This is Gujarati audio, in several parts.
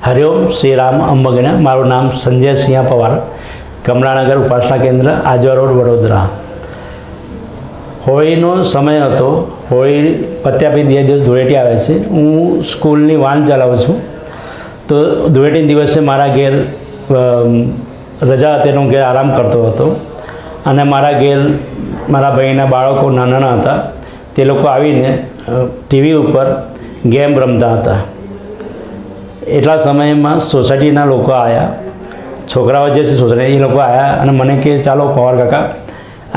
હરિઓમ શ્રી રામ અંબગના મારું નામ સંજય સિંહ પવાર કમલાનગર ઉપાસના કેન્દ્ર આજવા રોડ વડોદરા। હોળીનો સમય હતો। હોળી પત્યા પછી 2 દિવસ ધૂળેટી આવે છે। હું સ્કૂલની વાન ચલાવું છું, તો ધૂળેટીના દિવસે મારા ઘેર રજા હતી, હું ઘેર આરામ કરતો હતો અને મારા ઘેર મારા ભાઈના બાળકો નાના હતા, તે લોકો આવીને ટીવી ઉપર ગેમ રમતા હતા। એટલા સમયમાં સોસાયટીના લોકો આવ્યા, છોકરાઓ જે છે સોસાયટી એ લોકો આવ્યા અને મને કે ચાલો પવાર કાકા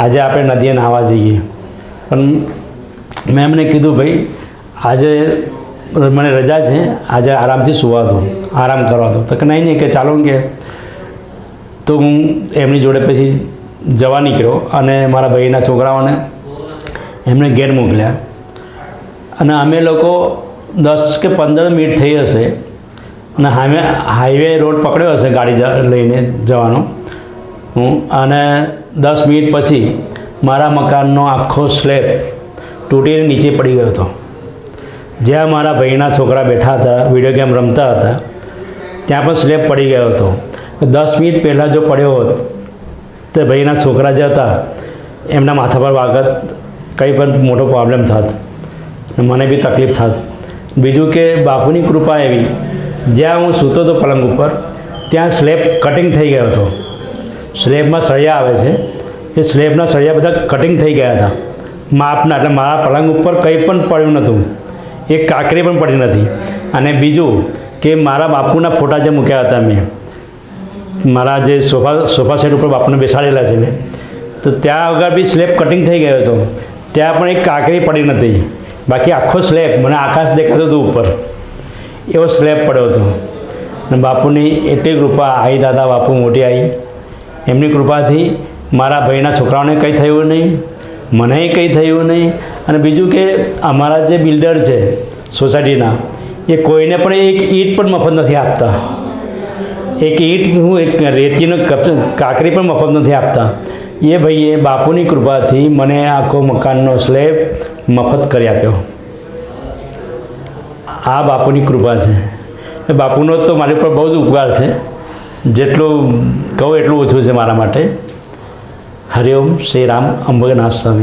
આજે આપણે નદીએ નાહવા જઈએ। પણ મેં એમને કીધું ભાઈ આજે મને રજા છે, આજે આરામથી સુવા દો, આરામ કરવા દો। તો કે નહીં કે ચાલો કે। તો હું એમની જોડે પછી જવા નીકળ્યો અને મારા ભાઈના છોકરાઓને એમને ઘેર મોકલ્યા અને અમે લોકો 10 કે 15 મિનિટ થઈ હશે અને હાઈવે રોડ પકડ્યો હશે ગાડી લઈને જવાનો હું, અને 10 મિનિટ પછી મારા મકાનનો આખો સ્લેબ તૂટીને નીચે પડી ગયો હતો। જ્યાં મારા ભાઈના છોકરા બેઠા હતા, વિડીયો ગેમ રમતા હતા, ત્યાં પણ સ્લેબ પડી ગયો હતો। 10 મિનિટ પહેલાં જો પડ્યો હોત તો ભાઈના છોકરા જે હતા એમના માથા પર વાગત, કંઈ પણ મોટો પ્રોબ્લેમ થાત, મને બી તકલીફ થાત। બીજું કે બાપુની કૃપા એવી, જ્યાં હું સૂતો હતો પલંગ ઉપર ત્યાં સ્લેબ કટિંગ થઈ ગયો હતો। સ્લેબમાં સળિયા આવે છે, એ સ્લેબના સળિયા બધા કટિંગ થઈ ગયા હતા માપના, એટલે મારા પલંગ ઉપર કંઈ પણ પડ્યું નહોતું, એક કાંકરી પણ પડી નથી। અને બીજું કે મારા બાપુના ફોટા જે મૂક્યા હતા મેં, મારા જે સોફા સેટ ઉપર બાપુને બેસાડેલા છે મેં, તો ત્યાં આગળ બી સ્લેબ કટિંગ થઈ ગયો હતો, ત્યાં પણ એક કાંકરી પડી નથી। બાકી આખો સ્લેબ મને આકાશ દેખાતું હતું ઉપર, એવો સ્લેબ પડ્યો હતો। અને બાપુની એટલી કૃપા, આઈ દાદા બાપુ મોટી આવી, એમની કૃપાથી મારા ભાઈના છોકરાઓને કંઈ થયું નહીં, મને કંઈ થયું નહીં। અને બીજું કે અમારા જે બિલ્ડર છે સોસાયટીના, એ કોઈને પણ એક ઈંટ પણ મફત નથી આપતા, એક ઈંટ હું એક રેતીનો કાંકરી પણ મફત નથી આપતા। એ ભાઈએ બાપુની કૃપાથી મને આખો મકાનનો સ્લેબ મફત કરી આપ્યો। આ બાપુની કૃપા છે। એ બાપુનો તો મારી પર બહુ જ ઉપકાર છે, જેટલું કહું એટલું ઓછું છે મારા માટે। હરિઓમ શ્રી રામ અંબગનાથ સ્વામી।